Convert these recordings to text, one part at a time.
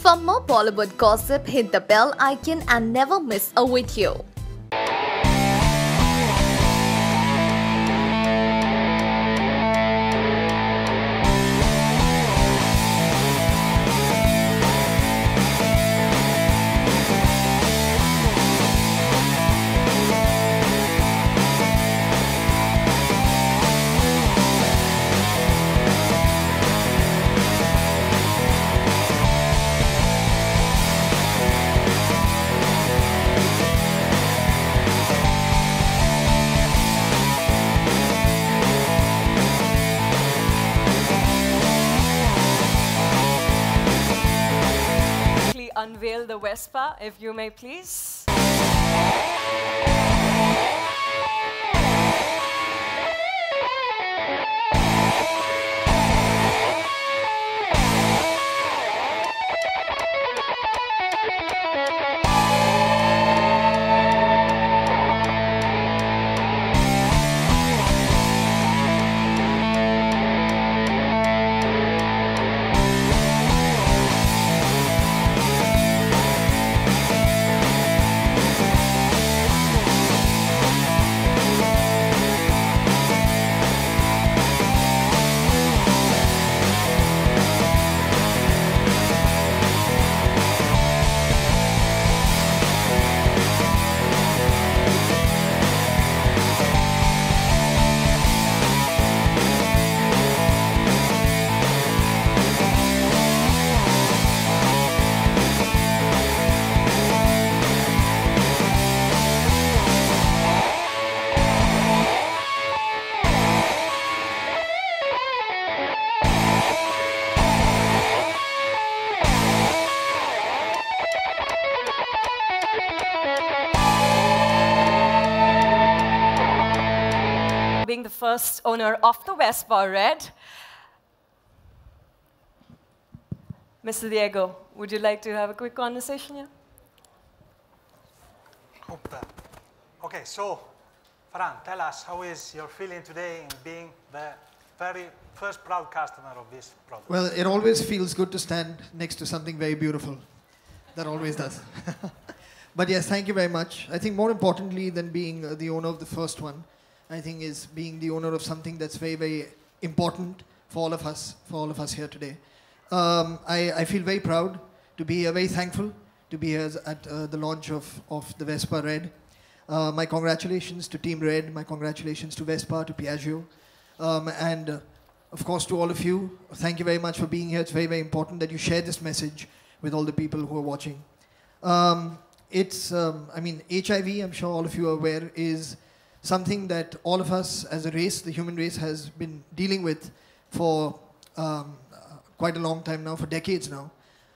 For more Bollywood gossip, hit the bell icon and never miss a video. Unveil the Vespa, if you may please. Being the first owner of the Vespa Red, Mr. Diego, would you like to have a quick conversation here? Hope that. Okay, so Farhan, tell us how is your feeling today in being the very first proud customer of this product? Well, it always feels good to stand next to something very beautiful. That always does. But yes, thank you very much. I think more importantly than being the owner of the first one, I think is being the owner of something that's very, very important for all of us here today. I feel very proud to be here, very thankful to be here at the launch of the Vespa Red. My congratulations to Team Red, my congratulations to Vespa, to Piaggio, and of course to all of you. Thank you very much for being here. It's very, very important that you share this message with all the people who are watching. I mean, HIV, I'm sure all of you are aware, is something that all of us as a race, the human race, has been dealing with for quite a long time now, for decades now.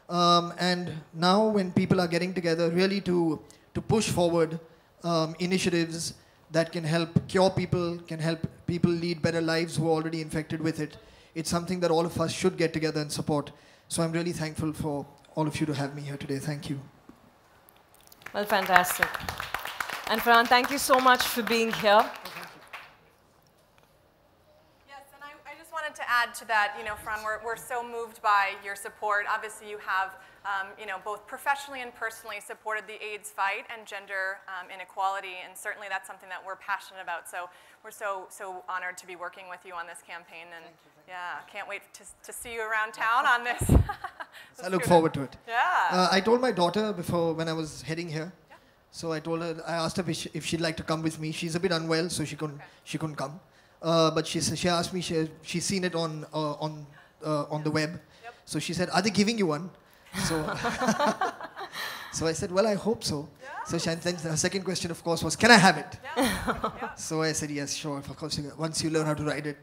And now when people are getting together really to push forward initiatives that can help cure people, can help people lead better lives who are already infected with it, it's something that all of us should get together and support. So I'm really thankful for all of you to have me here today. Thank you. Well, fantastic. And Farhan, thank you so much for being here. Yes, and I just wanted to add to that, you know, Farhan, we're so moved by your support. Obviously, you have, you know, both professionally and personally supported the AIDS fight and gender inequality, and certainly that's something that we're passionate about. So we're so honored to be working with you on this campaign, and yeah, can't wait to see you around town on this. I look forward to it. Yeah. I told my daughter before when I was heading here. So I told her, I asked her if she'd like to come with me. She's a bit unwell, so she couldn't come. But she asked me, she's seen it on the web. Yep. So she said, "Are they giving you one?" So, so I said, "Well, I hope so." Yeah. So then her second question, of course, was, "Can I have it?" Yeah. Yeah. So I said, "Yes, sure. Of course, once you learn how to ride it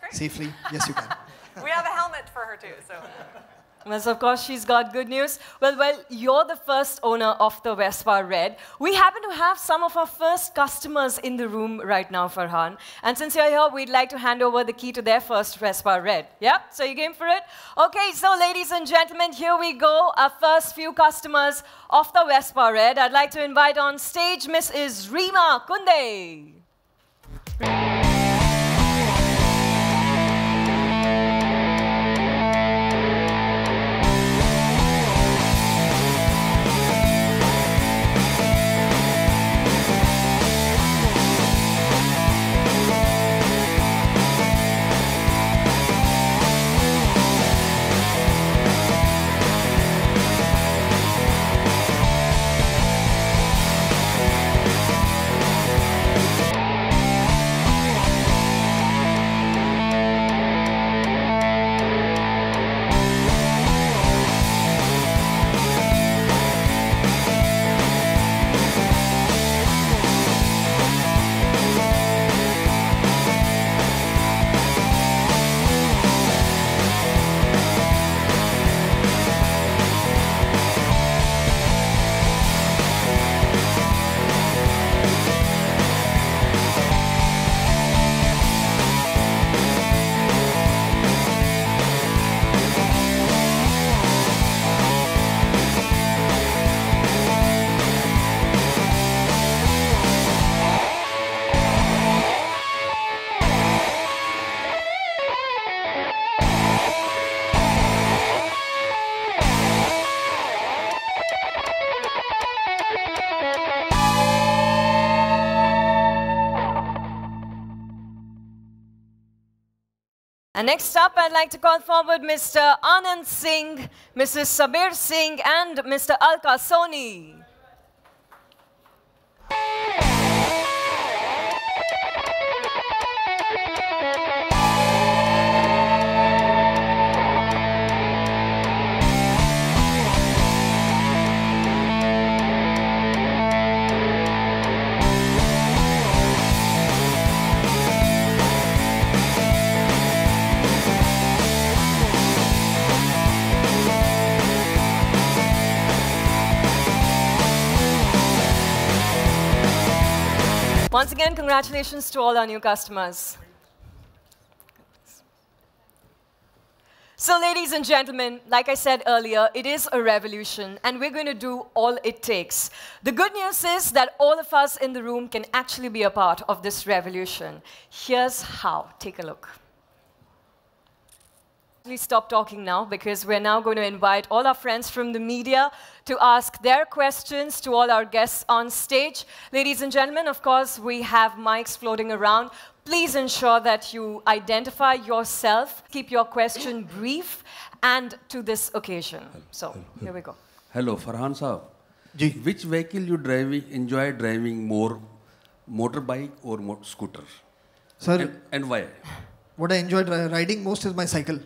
safely, yes, you can." We have a helmet for her too, so. Yes, of course, she's got good news. Well, you're the first owner of the Vespa Red. We happen to have some of our first customers in the room right now, Farhan. And since you're here, we'd like to hand over the key to their first Vespa Red. Yeah? So you game for it? Okay, so ladies and gentlemen, here we go. Our first few customers of the Vespa Red. I'd like to invite on stage Mrs. Reema Kunde. And next up, I'd like to call forward Mr. Anand Singh, Mrs. Sabir Singh, and Mr. Alka Soni. Once again, congratulations to all our new customers. So ladies and gentlemen, like I said earlier, it is a revolution and we're going to do all it takes. The good news is that all of us in the room can actually be a part of this revolution. Here's how. Take a look. Please stop talking now because we're now going to invite all our friends from the media to ask their questions to all our guests on stage. Ladies and gentlemen, of course, we have mics floating around. Please ensure that you identify yourself, keep your question brief and to this occasion. So, here we go. Hello, Farhan Saab. Ji. Which vehicle you enjoy driving more, motorbike or scooter? Sir, And why? what I enjoy riding most is my cycle.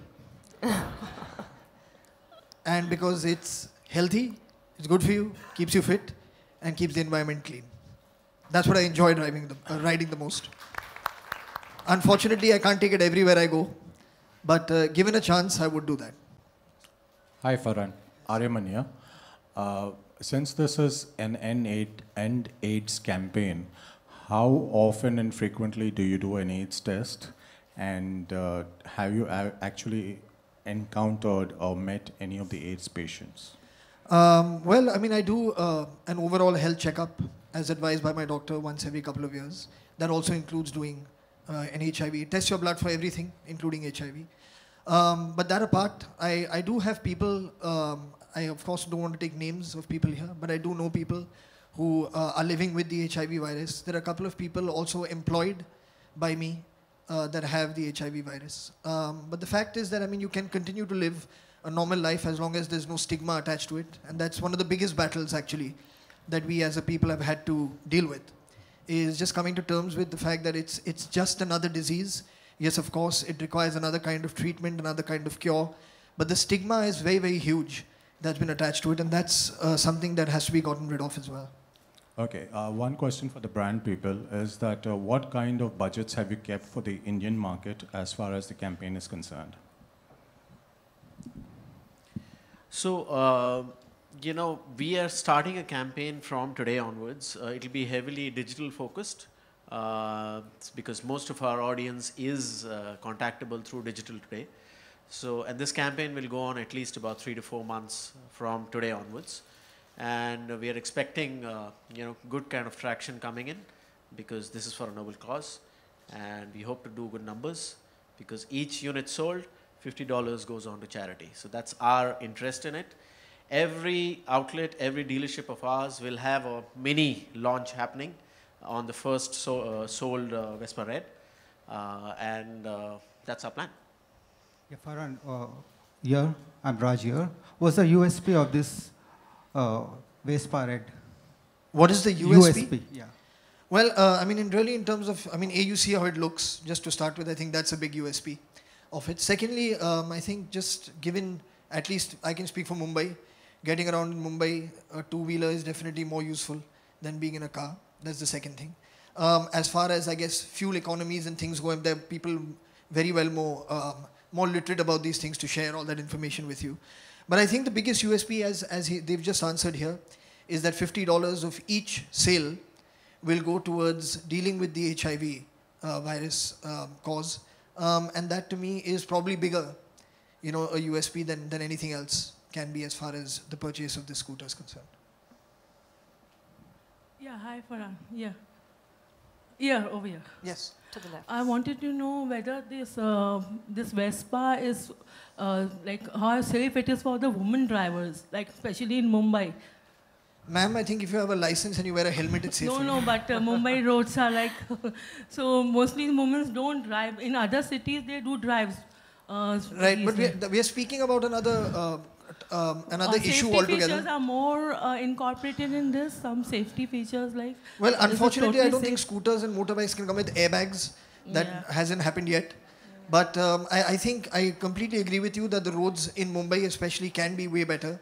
And because it's healthy, it's good for you, keeps you fit, and keeps the environment clean. That's what I enjoy riding the most. Unfortunately, I can't take it everywhere I go, but given a chance, I would do that. Hi, Farhan. Aryaman here. Since this is an End AIDS campaign, how often and frequently do you do an AIDS test? And have you actually encountered or met any of the AIDS patients? Well, I mean, I do an overall health checkup as advised by my doctor once every couple of years. That also includes doing an HIV. Test your blood for everything, including HIV. But that apart, I do have people, I of course don't want to take names of people here, but I do know people who are living with the HIV virus. There are a couple of people also employed by me that have the HIV virus. But the fact is that, I mean, you can continue to live a normal life as long as there's no stigma attached to it. And that's one of the biggest battles, actually, that we as a people have had to deal with, is just coming to terms with the fact that it's just another disease. Yes, of course, it requires another kind of treatment, another kind of cure. But the stigma is very, very huge that's been attached to it. And that's something that has to be gotten rid of as well. Okay, one question for the brand people is that what kind of budgets have you kept for the Indian market as far as the campaign is concerned? So, you know, we are starting a campaign from today onwards. It'll be heavily digital focused because most of our audience is contactable through digital today. So, and this campaign will go on at least about 3 to 4 months from today onwards. And we are expecting, you know, good kind of traction coming in because this is for a noble cause. And we hope to do good numbers because each unit sold, $50 goes on to charity. So that's our interest in it. Every outlet, every dealership of ours will have a mini launch happening on the first sold Vespa Red. And that's our plan. Yeah, Farhan, here, I'm Raj here. What's the USP of this Vespa Red? What is the USP? USP, yeah. Well, I mean, in terms of, I mean, you see how it looks, just to start with, I think that's a big USP of it. Secondly, I think just given, at least I can speak for Mumbai, getting around in Mumbai, a two-wheeler is definitely more useful than being in a car. That's the second thing. As far as, I guess, fuel economies and things go, there are people very well more literate about these things to share all that information with you. But I think the biggest USP, they've just answered here, is that $50 of each sale will go towards dealing with the HIV virus cause. And that to me is probably bigger, you know, a USP than anything else can be as far as the purchase of this scooter is concerned. Yeah, hi Farhan. Yeah. Yeah, over here. Yes. To the left. I wanted to know whether this Vespa is like how safe it is for the women drivers, like especially in Mumbai. Ma'am, I think if you have a license and you wear a helmet, it's safe. No, but Mumbai roads are like so mostly women don't drive. In other cities they do drive. Right, but we are speaking about another issue altogether. Safety features are more incorporated in this. Some safety features like. Well, unfortunately, totally I don't think scooters and motorbikes can come with airbags. That hasn't happened yet. But I think I completely agree with you that the roads in Mumbai especially can be way better.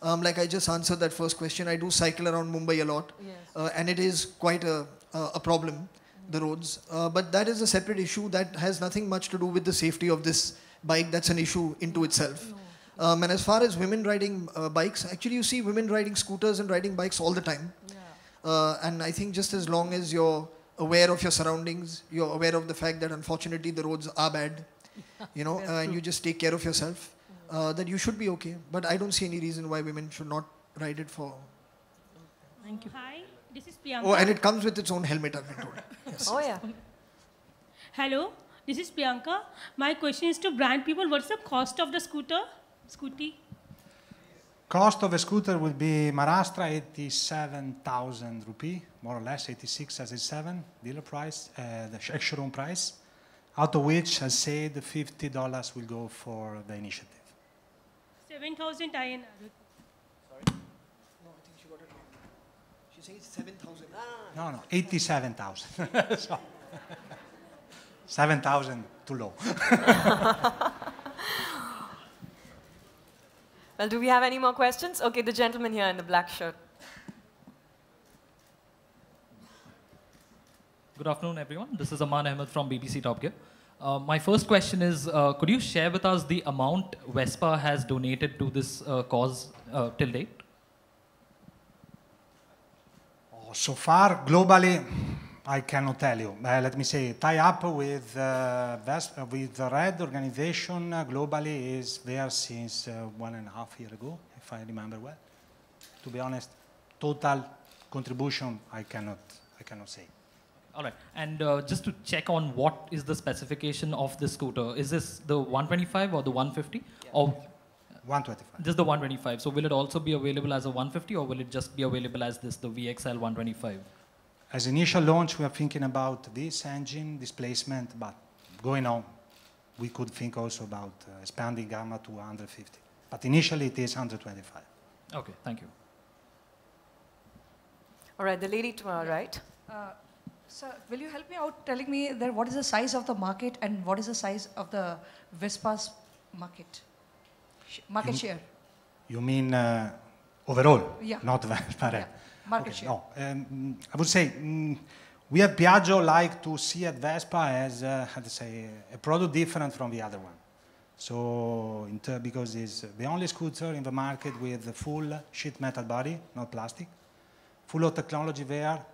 Yes. Like I just answered that first question, I do cycle around Mumbai a lot. Yes. And it is quite a problem, the roads. But that is a separate issue that has nothing much to do with the safety of this bike. That's an issue into itself. No. And as far as women riding bikes, actually you see women riding scooters and riding bikes all the time. Yeah. And I think just as long as you're aware of your surroundings, you're aware of the fact that unfortunately the roads are bad, you know, and you just take care of yourself, that you should be okay. But I don't see any reason why women should not ride it for. Thank you. Hi, this is Priyanka. Oh, and it comes with its own helmet, I've been told. Yes. Oh, yeah. Hello, this is Priyanka. My question is to brand people. What's the cost of the scooty? Cost of a scooter would be Maharashtra 87,000 rupee, more or less 86 as it's 7 dealer price, the showroom price, out of which, as said, $50 will go for the initiative. 7,000 INR. Sorry? No, I think she got it wrong. She says 7,000. No, 87,000. So, 7,000 too low. Well, do we have any more questions? Okay, the gentleman here in the black shirt. Good afternoon, everyone. This is Aman Ahmed from BBC Top Gear. My first question is, could you share with us the amount Vespa has donated to this cause till date? Oh, so far, globally, I cannot tell you. Let me say, tie up with Vespa, with the Red organization globally is there since 1.5 years ago, if I remember well. To be honest, total contribution, I cannot say. All right, and just to check on what is the specification of this scooter, is this the 125 or the 150? Yeah. Or 125. Just the 125. So will it also be available as a 150 or will it just be available as this, the VXL 125? As initial launch, we are thinking about this engine displacement, but going on, we could think also about expanding gamma to 150. But initially, it is 125. Okay, thank you. All right, the lady to our right. Sir, will you help me out telling me that what is the size of the market and what is the size of the Vespa's market share? You mean overall? Yeah. Not Vespa. Yeah. Market share. No, I would say we at Piaggio like to see at Vespa as how to say a product different from the other one. So because it's the only scooter in the market with a full sheet metal body, not plastic, full of technology there.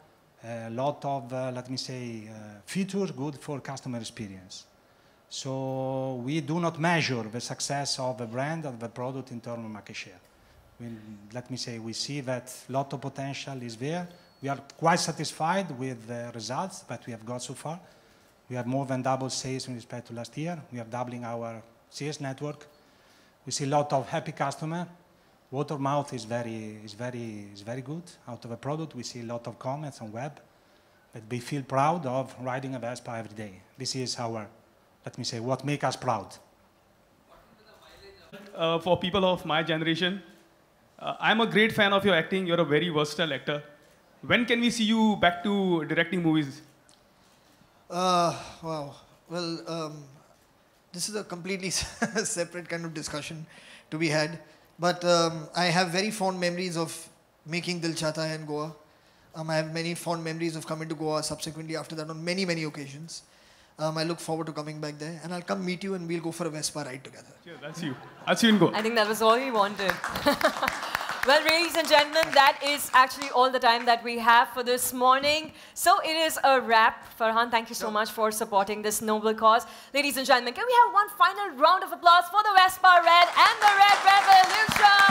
A lot of, let me say, features good for customer experience. So we do not measure the success of a brand or the product in terms of market share. Let me say, we see that a lot of potential is there. We are quite satisfied with the results that we have got so far. We have more than double sales in respect to last year. We are doubling our sales network. We see a lot of happy customers. Word of mouth is very good. Out of a product, we see a lot of comments on web that we feel proud of riding a Vespa every day. This is our, let me say, what makes us proud. For people of my generation, I'm a great fan of your acting. You're a very versatile actor. When can we see you back to directing movies? Wow. Well, this is a completely separate kind of discussion to be had. But I have very fond memories of making Dil Chahta Hai in Goa. I have many fond memories of coming to Goa subsequently after that on many, many occasions. I look forward to coming back there. And I'll come meet you and we'll go for a Vespa ride together. Yeah, that's you. That's you in Goa. I think that was all we wanted. Well, ladies and gentlemen, that is actually all the time that we have for this morning. So it is a wrap. Farhan, thank you so much for supporting this noble cause. Ladies and gentlemen, can we have one final round of applause for the Vespa Red and the Red Revolution?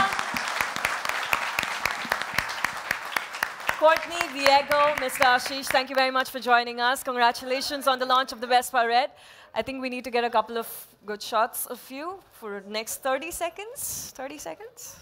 Courtney, Diego, Mr. Ashish, thank you very much for joining us. Congratulations on the launch of the Vespa Red. I think we need to get a couple of good shots of you for the next 30 seconds. 30 seconds?